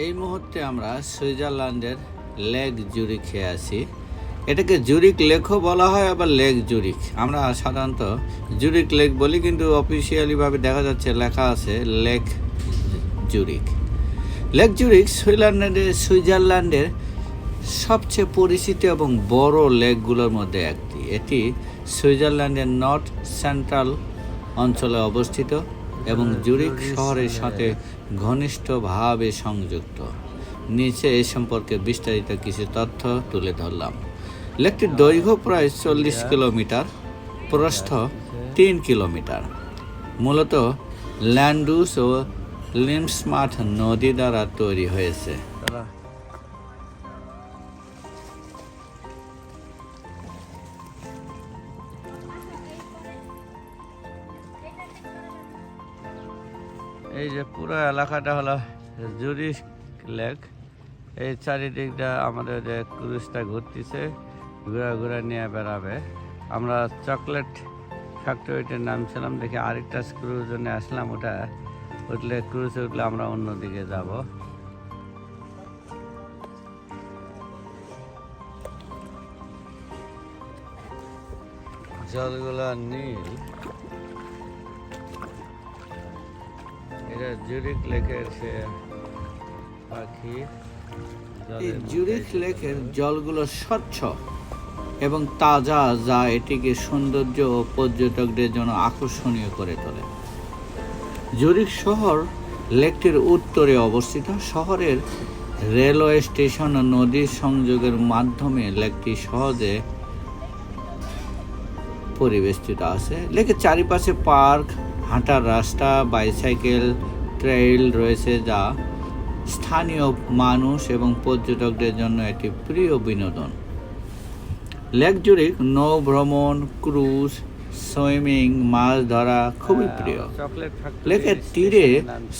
এই মুহূর্তে আমরা সুইজারল্যান্ডের লেক জুরিখে আছি। এটাকে জুরিক লেকও বলা হয়, আবার লেক জুরিক। আমরা সাধারণত জুরিক লেক বলি, কিন্তু অফিসিয়ালিভাবে দেখা যাচ্ছে লেখা আছে লেক জুরিক। লেক জুরিক সুইজারল্যান্ডের সবচেয়ে পরিচিত এবং বড় লেকগুলোর মধ্যে একটি। এটি সুইজারল্যান্ডের নর্থ সেন্ট্রাল অঞ্চলে অবস্থিত এবং জুরিক শহরের সাথে ঘনিষ্ঠভাবে সংযুক্ত। নিচে এ সম্পর্কে বিস্তারিত কিছু তথ্য তুলে ধরলাম। লেকটির দৈর্ঘ্য প্রায় 40 কিলোমিটার, প্রস্থ 3 কিলোমিটার। মূলত ল্যান্ডুস ও লিমসমাট নদী দ্বারা তৈরি হয়েছে। এই যে পুরো এলাকাটা হলো জুরিক লেক। এই চারিদিকটা আমাদের যে ক্রুজটা ঘুরতেছে, ঘুরা নিয়ে বেড়াবে। আমরা চকলেট ফ্যাক্টরিতে নামছিলাম, দেখি আরেকটা ক্রুজ নিয়ে আসলাম। ওটা উঠলে ক্রুজে উঠলে আমরা অন্যদিকে যাব। জলগুলা নীল। এটা জুরিক লেকের সে পাখি। এই জুরিক লেকের জলগুলো স্বচ্ছ এবং তাজা, যা এটিকে সৌন্দর্য ও পর্যটকদের জন্য আকর্ষণীয় করে তোলে। জুরিক শহর লেকটির উত্তরে অবস্থিত। শহরের রেলওয়ে স্টেশন ও নদীর সংযোগের মাধ্যমে লেকটি সহজে পরিবেষ্টিত আছে। লেকের চারিপাশে পার্ক, হাঁটার রাস্তা, বাইসাইকেল ট্রেইল রয়েছে, যা স্থানীয় মানুষ এবং পর্যটকদের জন্য একটি প্রিয় বিনোদন। লেক জুরিক নৌ ভ্রমণ, ক্রুজ, সুইমিং, মাছ ধরা খুবই প্রিয়। লেকের তীরে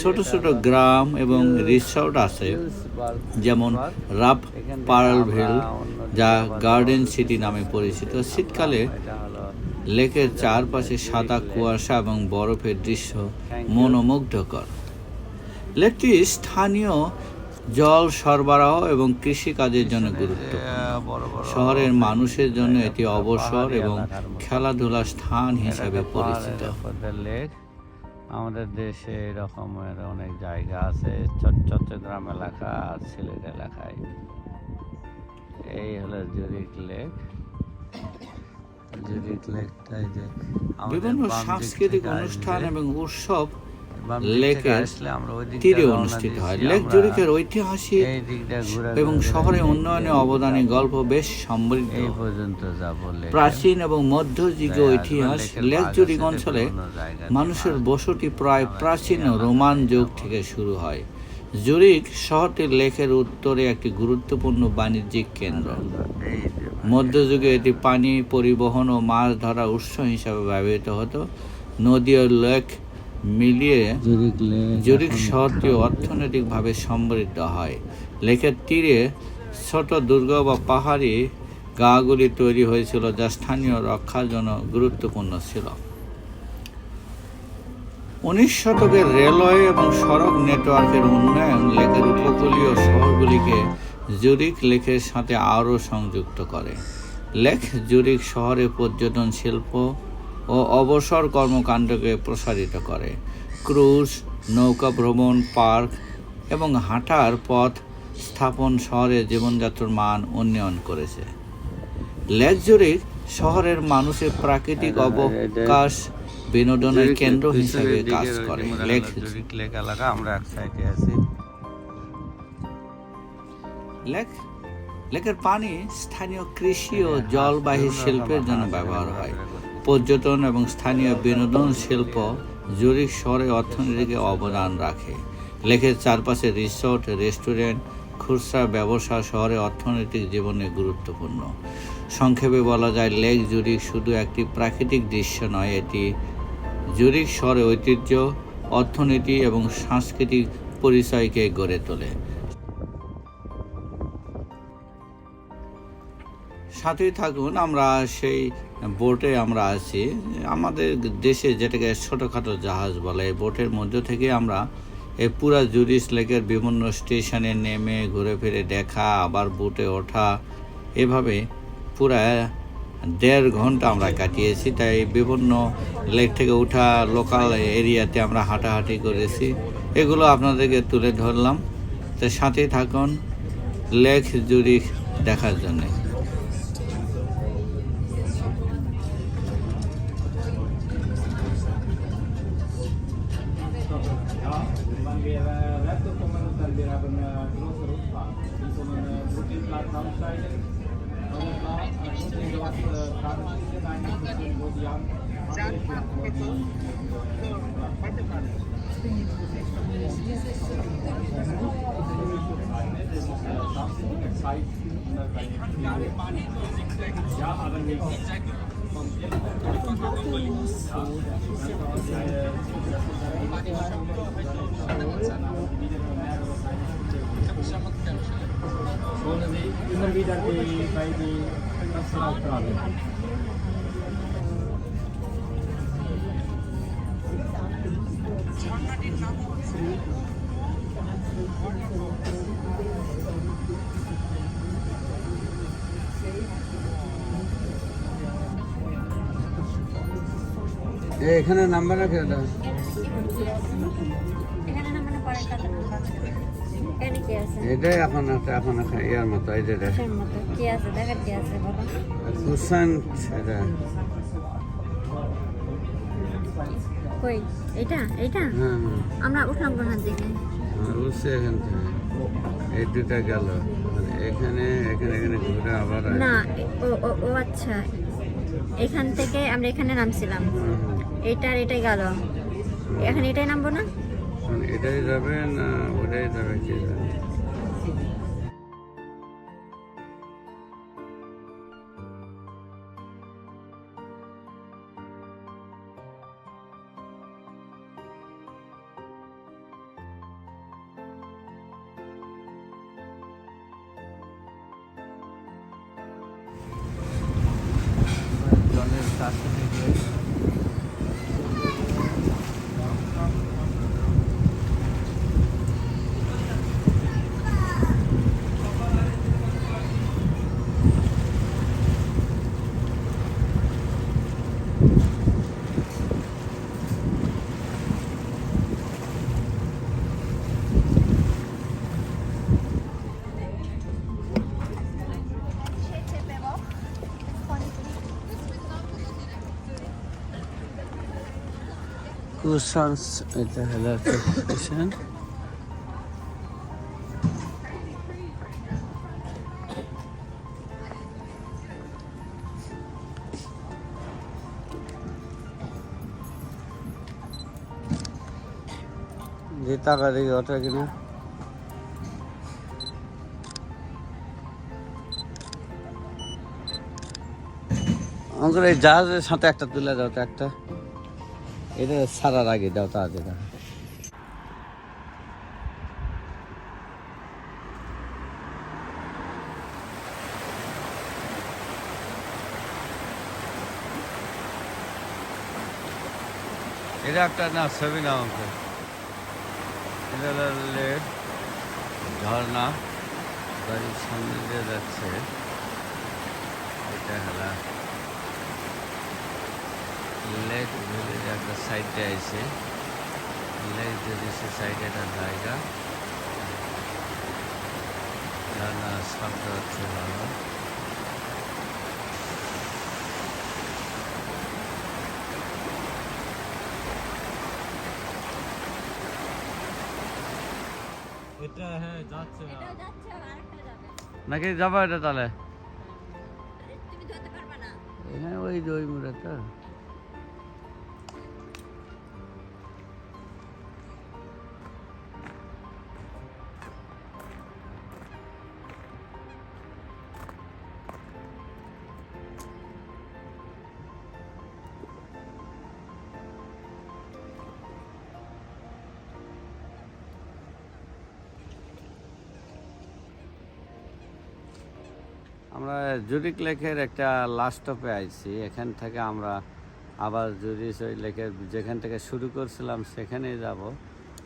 ছোট ছোট গ্রাম এবং রিসর্ট আছে, যেমন রাপ পার্লভিল, যা গার্ডেন সিটি নামে পরিচিত। শীতকালে লেকের চারপাশে সাদা কুয়াশা এবং বরফের দৃশ্য মনোমুগ্ধকর। লেকটি স্থানীয় জল সরবরাহ এবং কৃষিকাজের জন্য গুরুত্বপূর্ণ। শহরের মানুষের জন্য এটি অবসর এবং খেলাধুলার স্থান হিসেবে পরিচিত। লেক আমাদের দেশে এরকমের অনেক জায়গা আছে, চট্টগ্রাম এলাকা আর সিলেট এলাকায়। এই হলো জুরিক লেক। বিভিন্ন সাংস্কৃতিক অনুষ্ঠান এবং উৎসব লেকের তীরে অনুষ্ঠিত হয়। লেক জুরিকের ঐতিহাসিক এবং শহরে উন্নয়নে অবদানের গল্প বেশ সমৃদ্ধ। প্রাচীন এবং মধ্যযুগীয় ইতিহাস। লেক জুরিক অঞ্চলে মানুষের বসতি প্রায় প্রাচীন রোমান যুগ থেকে শুরু হয়। জুরিক শহরটি লেকের উত্তরে একটি গুরুত্বপূর্ণ বাণিজ্যিক কেন্দ্র। মধ্যযুগে এটি পানি পরিবহন ও মাছ ধরার উৎস হিসাবে ব্যবহৃত হতো। নদী ও লেক মিলিয়ে জুরিক শহরটি অর্থনৈতিকভাবে সমৃদ্ধ হয়। লেকের তীরে ছোট দুর্গ বা পাহাড়ি গাঁগুলি তৈরি হয়েছিল, যা স্থানীয় রক্ষার জন্য গুরুত্বপূর্ণ ছিল। 19 শতকের রেলওয়ে এবং সড়ক নেটওয়ার্কের উন্নয়ন লেকের উপকূলীয় শহরগুলিকে জুরিক লেকের সাথে আরও সংযুক্ত করে। লেক জুরিক শহরে পর্যটন শিল্প ও অবসর কর্মকাণ্ডকে প্রসারিত করে। ক্রুজ, নৌকা ভ্রমণ, পার্ক এবং হাঁটার পথ স্থাপন শহরের জীবনযাত্রার মান উন্নয়ন করেছে। লেক জুরিক শহরের মানুষের প্রাকৃতিক অবকাশ বিনোদনের কেন্দ্র হিসেবে কাজ করে। লেক জুরিক লেক এলাকা আমরা এক সাইডে আছি। লেকের পানি স্থানীয় কৃষি ও জলবাহী শিল্পের জন্য ব্যবহার হয়। পর্যটন এবং স্থানীয় বিনোদন শিল্প জুরিক শহরে অর্থনীতিকে অবদান রাখে। লেকের চারপাশে রিসোর্ট, রেস্টুরেন্ট, খুচরা ব্যবসা শহরে অর্থনৈতিক জীবনে গুরুত্বপূর্ণ। সংক্ষেপে বলা যায়, লেক জুরিক শুধু একটি প্রাকৃতিক দৃশ্য নয়, এটি জুরিক শহরের ঐতিহ্য, অর্থনীতি এবং সাংস্কৃতিক পরিচয়কে গড়ে তোলে। সাথেই থাকুন, আমরা সেই বোটে আমরা আছি। আমাদের দেশে যেটাকে ছোটোখাটো জাহাজ বলে, এই বোটের মধ্য থেকে আমরা এই পুরা জুরিচ লেকের বিভিন্ন স্টেশনে নেমে ঘুরে ফিরে দেখা, আবার বোটে ওঠা, এভাবে পুরা 1.5 ঘন্টা আমরা কাটিয়েছি। তাই বিভিন্ন লেক থেকে উঠা লোকাল এরিয়াতে আমরা হাঁটাহাঁটি করেছি, এগুলো আপনাদেরকে তুলে ধরলাম। তো সাথেই থাকুন লেক জুরিচ দেখার জন্যে। Immer wieder bei die Nationalfrage. এখানে নাম্বার রাখে এটা এটাই এখন ইয়ার মতো এই যে কুশান এটা কই এটা এটা হ্যাঁ আমরা উঠলাম কোন দিকে উঠছে এখান থেকে এই দুটা গেল এখানে এখানে এখানে ঘুরে আবার না ও আচ্ছা এখান থেকে আমরা এখানে নামছিলাম এইটার এটাই গেল এখন এটাই নামবো না এটাই যাবে না ওটাই যাবে কি যাবে জলের কাছে থেকে কুশানস এটা হলো একটা স্টেশন যে টাকা দিয়ে ওটা কিনা আমাদের এই জাহাজের সাথে একটা তুলে দাও তো একটা এটা সারার আগে দাও তাড়াতাড়ি এটা একটা না ছবি না আমাকে এটা লেক ঝর্ণা বাড়ির সামনে দিয়ে যাচ্ছে এটা হলো লেক ভিলেজ একটা সাইডে আছে লেক ভিলেজের সাইডে একটা জায়গা ঝর্ণা শব্দ হচ্ছে ভালো এটা হ্যাঁ যাচ্ছে না এটা যাচ্ছে আরেকটা যাবে নাকি যাবো এটা তাহলে তুমি ধরতে পারবে না হ্যাঁ ওই যে ওই মুড়ে তো আমরা জুরিক লেকের একটা লাস্ট স্টপে আইছি এখান থেকে আমরা আবার জুরিচ ওই লেকের যেখান থেকে শুরু করছিলাম সেখানেই যাব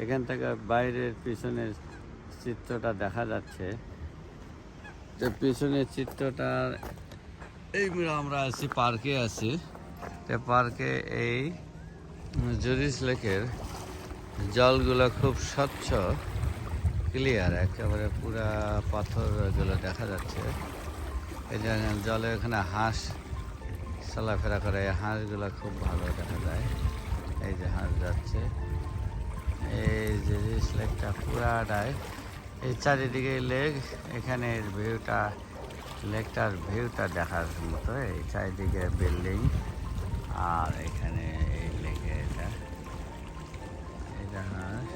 এখান থেকে বাইরের পিছনের চিত্রটা দেখা যাচ্ছে। তো পিছনের চিত্রটার এই আমরা আছি পার্কে আছি। তো পার্কে এই জুরিস লেকের জলগুলো খুব স্বচ্ছ, ক্লিয়ার, একেবারে পুরা পাথরগুলো দেখা যাচ্ছে। এই যে জলে এখানে হাঁস চলাফেরা করে, এই হাঁসগুলো খুব ভালো দেখা যায়। এই যে হাঁস যাচ্ছে। এই জুরিস লেকটা পুরাটাই, এই চারিদিকে লেক, এখানে ভিউটা, লেকটার ভিউটা দেখার মতো। এই চারিদিকে বিল্ডিং, আর এখানে এই লেকে এটা হাঁস।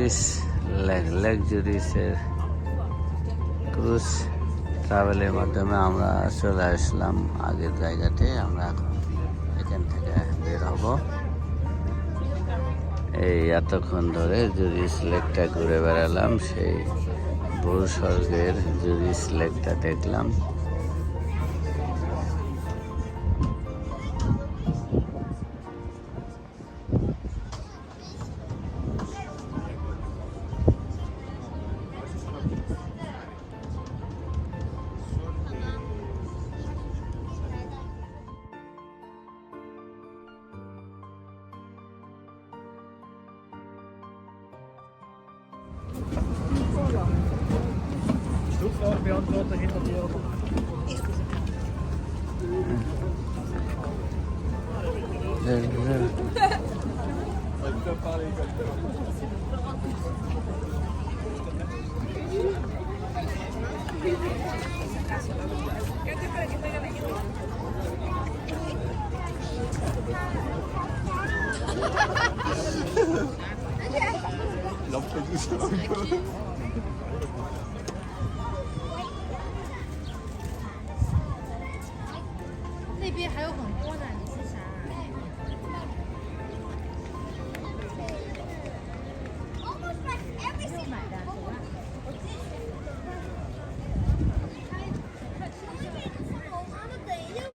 জুরিস লেক, লেক জুরিসের ক্রুজ ট্রাভেলের মাধ্যমে আমরা চলে আসলাম আগের জায়গাতে। আমরা এখন এখান থেকে বের হব। এই এতক্ষণ ধরে জুরিস লেকটা ঘুরে বেড়ালাম, সেই ভূস্বর্গের জুরিস লেকটা দেখলাম। Flugbeantworter hinter dir.